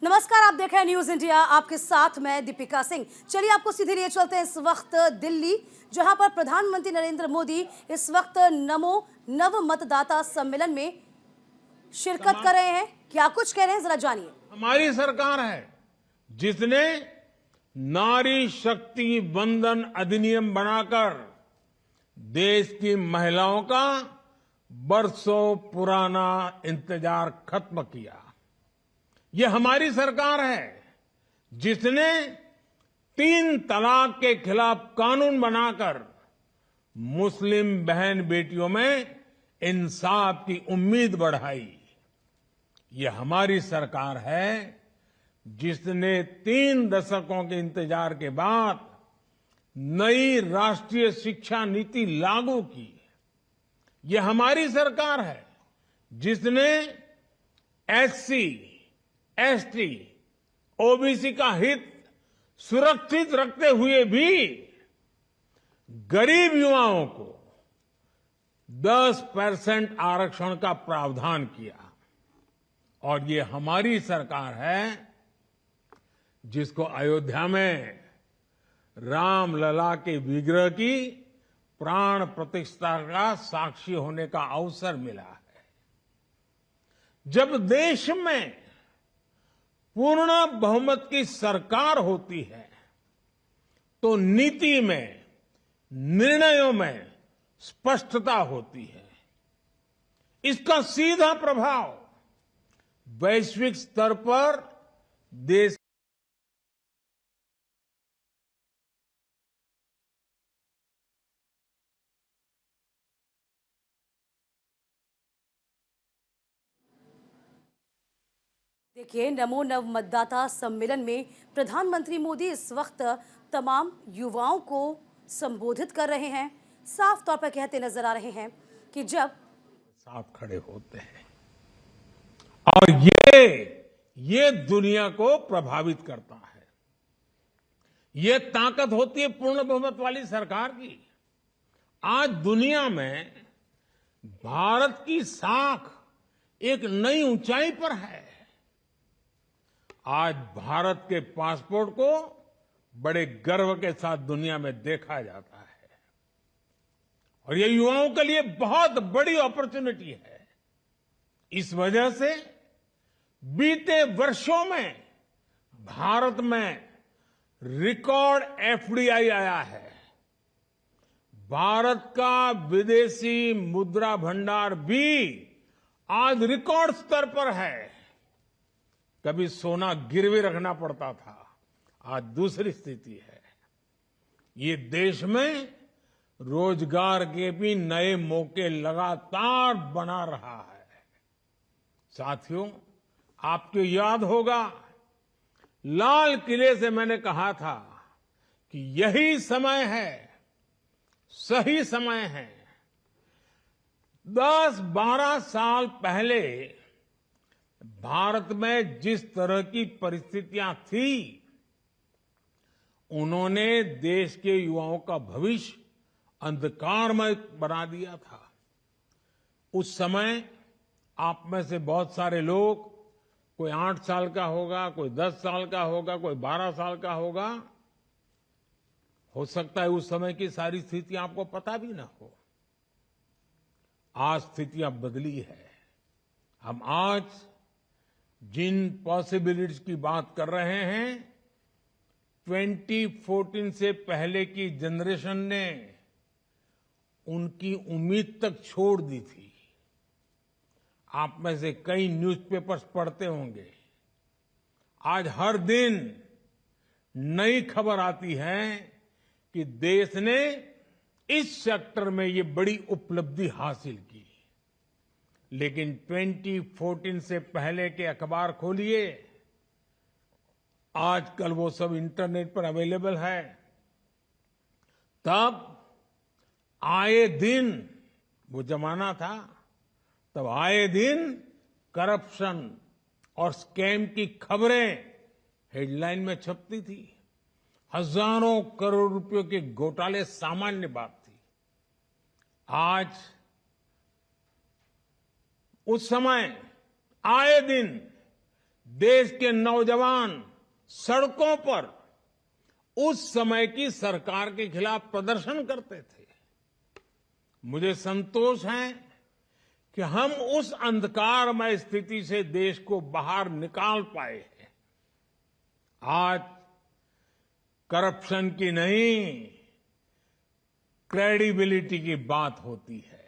नमस्कार, आप देख रहे हैं न्यूज इंडिया। आपके साथ मैं दीपिका सिंह। चलिए आपको सीधे लिए चलते हैं इस वक्त दिल्ली, जहां पर प्रधानमंत्री नरेंद्र मोदी इस वक्त नमो नव मतदाता सम्मेलन में शिरकत कर रहे हैं। क्या कुछ कह रहे हैं, जरा जानिए। हमारी सरकार है जिसने नारी शक्ति वंदन अधिनियम बनाकर देश की महिलाओं का बरसों पुराना इंतजार खत्म किया। ये हमारी सरकार है जिसने 3 तलाक के खिलाफ कानून बनाकर मुस्लिम बहन बेटियों में इंसाफ की उम्मीद बढ़ाई। ये हमारी सरकार है जिसने 3 दशकों के इंतजार के बाद नई राष्ट्रीय शिक्षा नीति लागू की। ये हमारी सरकार है जिसने एससी, एसटी, ओबीसी का हित सुरक्षित रखते हुए भी गरीब युवाओं को 10% आरक्षण का प्रावधान किया। और ये हमारी सरकार है जिसको अयोध्या में रामलला के विग्रह की प्राण प्रतिष्ठा का साक्षी होने का अवसर मिला है। जब देश में पूर्ण बहुमत की सरकार होती है तो नीति में, निर्णयों में स्पष्टता होती है। इसका सीधा प्रभाव वैश्विक स्तर पर देश देखिए, नमो नव मतदाता सम्मेलन में प्रधानमंत्री मोदी इस वक्त तमाम युवाओं को संबोधित कर रहे हैं। साफ तौर पर कहते नजर आ रहे हैं कि जब साथ खड़े होते हैं और ये दुनिया को प्रभावित करता है। ये ताकत होती है पूर्ण बहुमत वाली सरकार की। आज दुनिया में भारत की साख एक नई ऊंचाई पर है। आज भारत के पासपोर्ट को बड़े गर्व के साथ दुनिया में देखा जाता है और ये युवाओं के लिए बहुत बड़ी अपॉर्चुनिटी है। इस वजह से बीते वर्षों में भारत में रिकॉर्ड एफडीआई आया है। भारत का विदेशी मुद्रा भंडार भी आज रिकॉर्ड स्तर पर है। कभी सोना गिरवी रखना पड़ता था, आज दूसरी स्थिति है। ये देश में रोजगार के भी नए मौके लगातार बना रहा है। साथियों, आपको याद होगा लाल किले से मैंने कहा था कि यही समय है, सही समय है। 10-12 साल पहले भारत में जिस तरह की परिस्थितियां थी, उन्होंने देश के युवाओं का भविष्य अंधकारमय बना दिया था। उस समय आप में से बहुत सारे लोग, कोई 8 साल का होगा, कोई 10 साल का होगा, कोई 12 साल का होगा। हो सकता है उस समय की सारी स्थितियां आपको पता भी ना हो। आज स्थितियां बदली है। हम आज जिन पॉसिबिलिटीज की बात कर रहे हैं, 2014 से पहले की जनरेशन ने उनकी उम्मीद तक छोड़ दी थी। आप में से कई न्यूज़पेपर्स पढ़ते होंगे। आज हर दिन नई खबर आती है कि देश ने इस सेक्टर में ये बड़ी उपलब्धि हासिल की। लेकिन 2014 से पहले के अखबार खोलिए, आजकल वो सब इंटरनेट पर अवेलेबल है। तब आए दिन, वो जमाना था, तब आए दिन करप्शन और स्कैम की खबरें हेडलाइन में छपती थी। हजारों करोड़ रुपयों के घोटाले सामान्य बात थी। आज उस समय आए दिन देश के नौजवान सड़कों पर उस समय की सरकार के खिलाफ प्रदर्शन करते थे। मुझे संतोष है कि हम उस अंधकारमय स्थिति से देश को बाहर निकाल पाए हैं। आज करप्शन की नहीं, क्रेडिबिलिटी की बात होती है।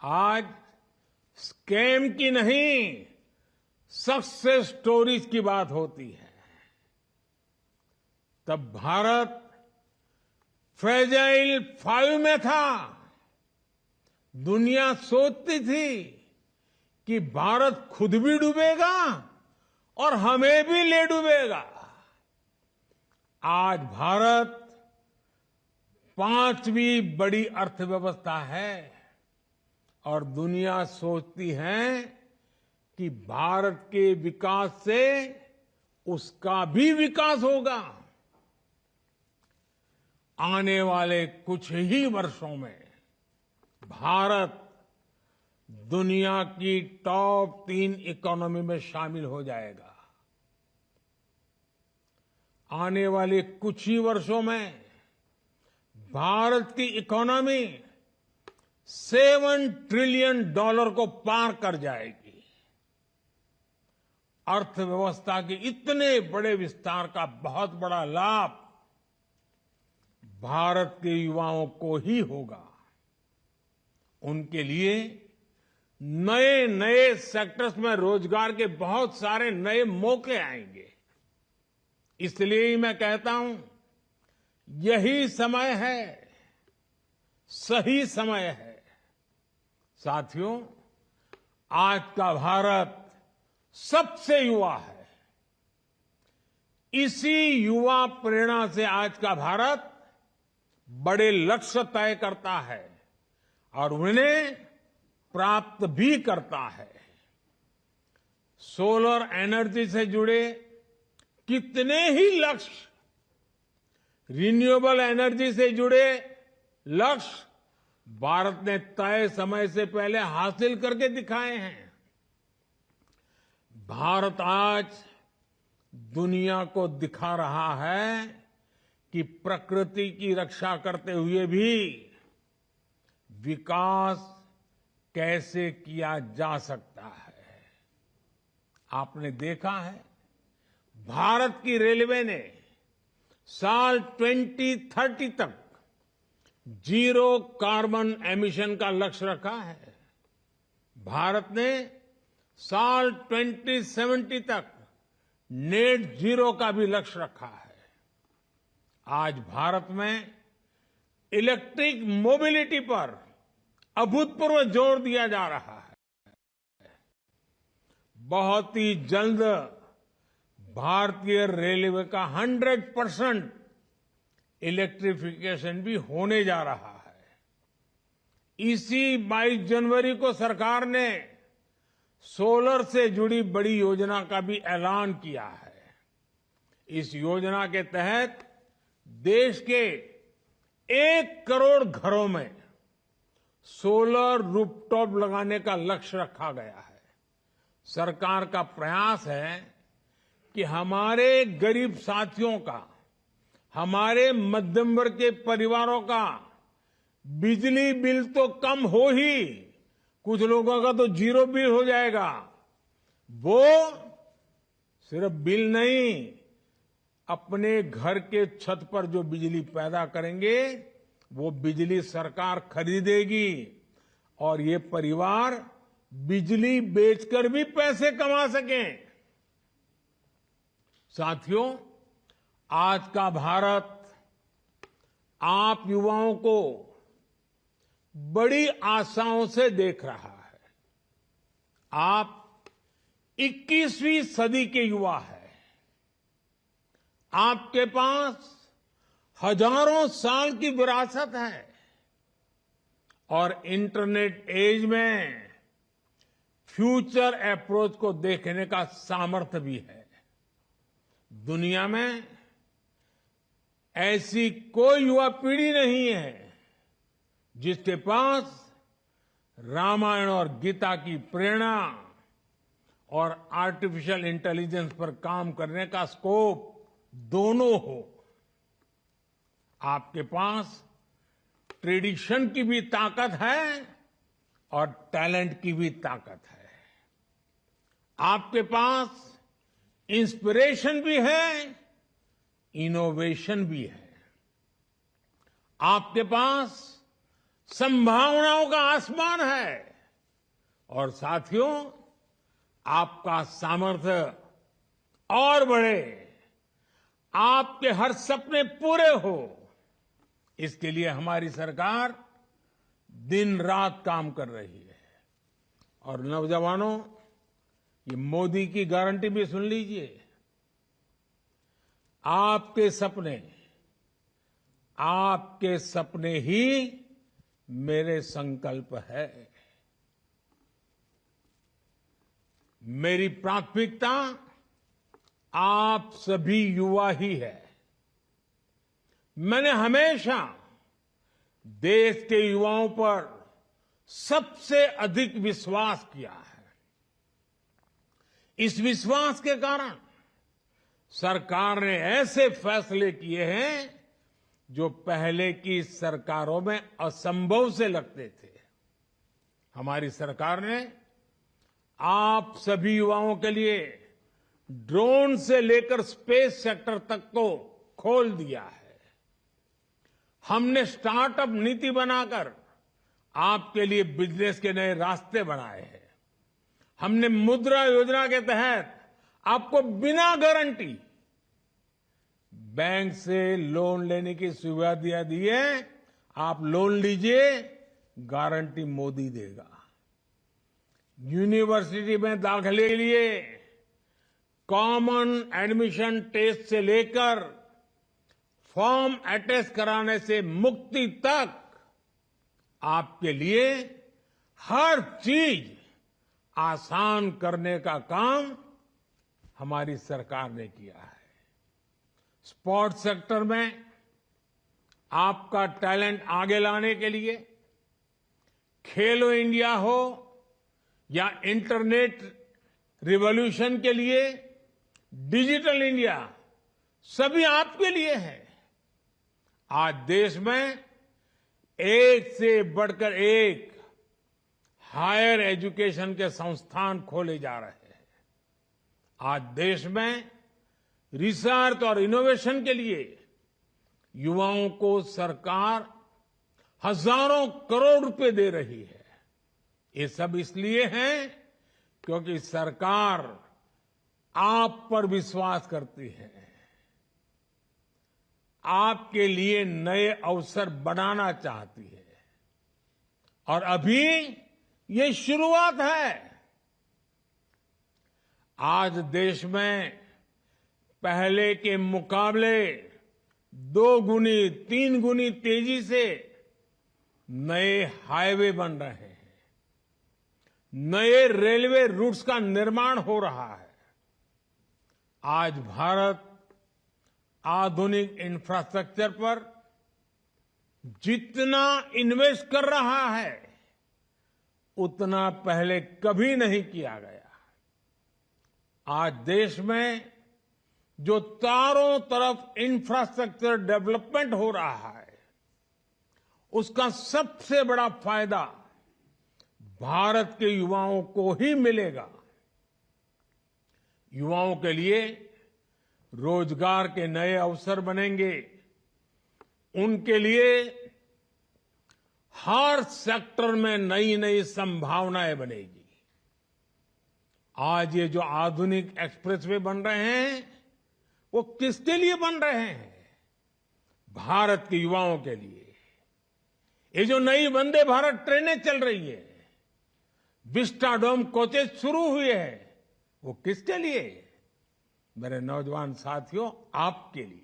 आज स्कैम की नहीं, सक्सेस स्टोरीज की बात होती है। तब भारत फ्रेजाइल 5 में था। दुनिया सोचती थी कि भारत खुद भी डूबेगा और हमें भी ले डूबेगा। आज भारत 5वीं बड़ी अर्थव्यवस्था है और दुनिया सोचती है कि भारत के विकास से उसका भी विकास होगा। आने वाले कुछ ही वर्षों में भारत दुनिया की टॉप 3 इकोनॉमी में शामिल हो जाएगा। आने वाले कुछ ही वर्षों में भारत की इकोनॉमी $7 ट्रिलियन को पार कर जाएगी। अर्थव्यवस्था के इतने बड़े विस्तार का बहुत बड़ा लाभ भारत के युवाओं को ही होगा। उनके लिए नए नए सेक्टर्स में रोजगार के बहुत सारे नए मौके आएंगे। इसलिए ही मैं कहता हूं, यही समय है, सही समय है। साथियों, आज का भारत सबसे युवा है। इसी युवा प्रेरणा से आज का भारत बड़े लक्ष्य तय करता है और उन्हें प्राप्त भी करता है। सोलर एनर्जी से जुड़े कितने ही लक्ष्य, रिन्यूएबल एनर्जी से जुड़े लक्ष्य भारत ने तय समय से पहले हासिल करके दिखाए हैं। भारत आज दुनिया को दिखा रहा है कि प्रकृति की रक्षा करते हुए भी विकास कैसे किया जा सकता है। आपने देखा है, भारत की रेलवे ने साल 2030 तक 0 कार्बन एमिशन का लक्ष्य रखा है। भारत ने साल 2070 तक नेट जीरो का भी लक्ष्य रखा है। आज भारत में इलेक्ट्रिक मोबिलिटी पर अभूतपूर्व जोर दिया जा रहा है। बहुत ही जल्द भारतीय रेलवे का 100% इलेक्ट्रिफिकेशन भी होने जा रहा है। इसी 22 जनवरी को सरकार ने सोलर से जुड़ी बड़ी योजना का भी ऐलान किया है। इस योजना के तहत देश के 1 करोड़ घरों में सोलर रूफटॉप लगाने का लक्ष्य रखा गया है। सरकार का प्रयास है कि हमारे गरीब साथियों का, हमारे मध्यम वर्ग के परिवारों का बिजली बिल तो कम हो ही, कुछ लोगों का तो 0 बिल हो जाएगा। वो सिर्फ बिल नहीं, अपने घर के छत पर जो बिजली पैदा करेंगे वो बिजली सरकार खरीदेगी और ये परिवार बिजली बेचकर भी पैसे कमा सकें। साथियों, आज का भारत आप युवाओं को बड़ी आशाओं से देख रहा है। आप 21वीं सदी के युवा हैं। आपके पास हजारों साल की विरासत है और इंटरनेट एज में फ्यूचर अप्रोच को देखने का सामर्थ्य भी है। दुनिया में ऐसी कोई युवा पीढ़ी नहीं है जिसके पास रामायण और गीता की प्रेरणा और आर्टिफिशियल इंटेलिजेंस पर काम करने का स्कोप दोनों हो। आपके पास ट्रेडिशन की भी ताकत है और टैलेंट की भी ताकत है। आपके पास इंस्पिरेशन भी है, इनोवेशन भी है। आपके पास संभावनाओं का आसमान है और साथियों, आपका सामर्थ्य और बढ़े, आपके हर सपने पूरे हो, इसके लिए हमारी सरकार दिन रात काम कर रही है। और नौजवानों, ये मोदी की गारंटी भी सुन लीजिए। आपके सपने ही मेरे संकल्प है। मेरी प्राथमिकता आप सभी युवा ही है। मैंने हमेशा देश के युवाओं पर सबसे अधिक विश्वास किया है। इस विश्वास के कारण सरकार ने ऐसे फैसले किए हैं जो पहले की सरकारों में असंभव से लगते थे। हमारी सरकार ने आप सभी युवाओं के लिए ड्रोन से लेकर स्पेस सेक्टर तक को खोल दिया है। हमने स्टार्टअप नीति बनाकर आपके लिए बिजनेस के नए रास्ते बनाए हैं। हमने मुद्रा योजना के तहत आपको बिना गारंटी बैंक से लोन लेने की सुविधा दी है। आप लोन लीजिए, गारंटी मोदी देगा। यूनिवर्सिटी में दाखिले के लिए कॉमन एडमिशन टेस्ट से लेकर फॉर्म अटैच कराने से मुक्ति तक आपके लिए हर चीज आसान करने का काम हमारी सरकार ने किया है। स्पोर्ट्स सेक्टर में आपका टैलेंट आगे लाने के लिए खेलो इंडिया हो या इंटरनेट रिवॉल्यूशन के लिए डिजिटल इंडिया, सभी आपके लिए है। आज देश में एक से बढ़कर एक हायर एजुकेशन के संस्थान खोले जा रहे हैं। आज देश में रिसर्च और इनोवेशन के लिए युवाओं को सरकार हजारों करोड़ रुपए दे रही है। ये सब इसलिए है क्योंकि सरकार आप पर विश्वास करती है, आपके लिए नए अवसर बनाना चाहती है। और अभी ये शुरुआत है। आज देश में पहले के मुकाबले 2 गुनी 3 गुनी तेजी से नए हाईवे बन रहे हैं, नए रेलवे रूट्स का निर्माण हो रहा है। आज भारत आधुनिक इंफ्रास्ट्रक्चर पर जितना इन्वेस्ट कर रहा है उतना पहले कभी नहीं किया गया। आज देश में जो चारों तरफ इंफ्रास्ट्रक्चर डेवलपमेंट हो रहा है उसका सबसे बड़ा फायदा भारत के युवाओं को ही मिलेगा। युवाओं के लिए रोजगार के नए अवसर बनेंगे, उनके लिए हर सेक्टर में नई नई संभावनाएं बनेगी। आज ये जो आधुनिक एक्सप्रेसवे बन रहे हैं वो किसके लिए बन रहे हैं? भारत के युवाओं के लिए। ये जो नई वंदे भारत ट्रेनें चल रही है, विस्टाडोम कोचेस शुरू हुए हैं, वो किसके लिए? मेरे नौजवान साथियों, आपके लिए।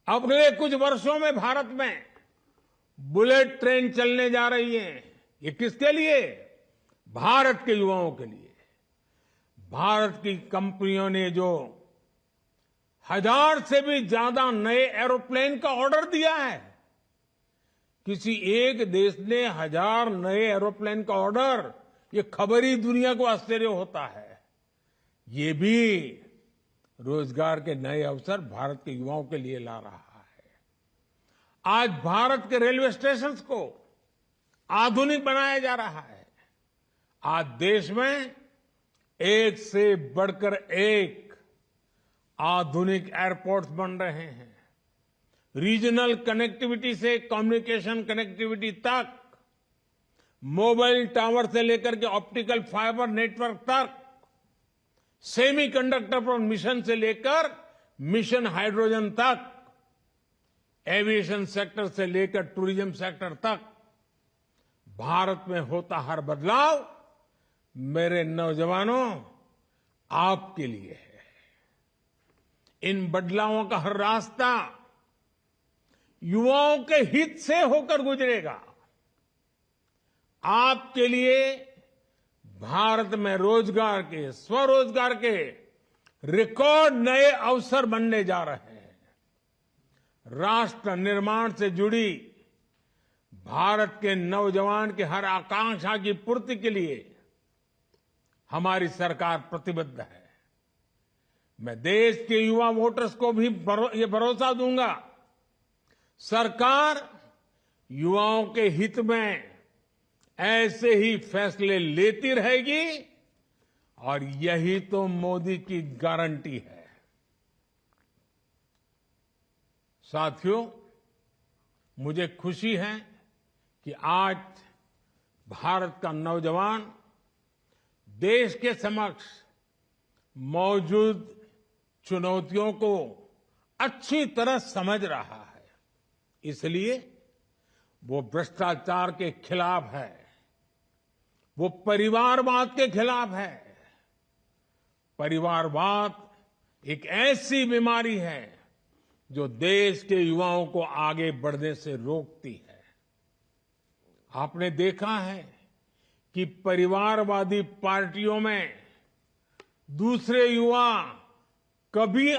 अगले कुछ वर्षों में भारत में बुलेट ट्रेन चलने जा रही है। ये किसके लिए? भारत के युवाओं के लिए। भारत की कंपनियों ने जो 1000 से भी ज्यादा नए एरोप्लेन का ऑर्डर दिया है, किसी एक देश ने 1000 नए एरोप्लेन का ऑर्डर ये खबरी दुनिया को आश्चर्य होता है। ये भी रोजगार के नए अवसर भारत के युवाओं के लिए ला रहा है। आज भारत के रेलवे स्टेशंस को आधुनिक बनाया जा रहा है। आज देश में एक से बढ़कर एक आधुनिक एयरपोर्ट्स बन रहे हैं। रीजनल कनेक्टिविटी से कम्युनिकेशन कनेक्टिविटी तक, मोबाइल टावर से लेकर के ऑप्टिकल फाइबर नेटवर्क तक, सेमीकंडक्टर पर मिशन से लेकर मिशन हाइड्रोजन तक, एविएशन सेक्टर से लेकर टूरिज्म सेक्टर तक, भारत में होता हर बदलाव मेरे नौजवानों आपके लिए है। इन बदलावों का हर रास्ता युवाओं के हित से होकर गुजरेगा। आपके लिए भारत में रोजगार के, स्वरोजगार के रिकॉर्ड नए अवसर बनने जा रहे हैं। राष्ट्र निर्माण से जुड़ी भारत के नौजवान की हर आकांक्षा की पूर्ति के लिए हमारी सरकार प्रतिबद्ध है। मैं देश के युवा वोटर्स को भी ये भरोसा दूंगा, सरकार युवाओं के हित में ऐसे ही फैसले लेती रहेगी और यही तो मोदी की गारंटी है। साथियों, मुझे खुशी है कि आज भारत का नौजवान देश के समक्ष मौजूद चुनौतियों को अच्छी तरह समझ रहा है। इसलिए वो भ्रष्टाचार के खिलाफ है, वो परिवारवाद के खिलाफ है। परिवारवाद एक ऐसी बीमारी है जो देश के युवाओं को आगे बढ़ने से रोकती है। आपने देखा है कि परिवारवादी पार्टियों में दूसरे युवा कभी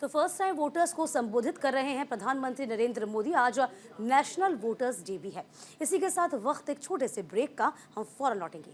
तो फर्स्ट टाइम वोटर्स को संबोधित कर रहे हैं प्रधानमंत्री नरेंद्र मोदी। आज नेशनल वोटर्स डे भी है। इसी के साथ वक्त एक छोटे से ब्रेक का, हम फौरन लौटेंगे।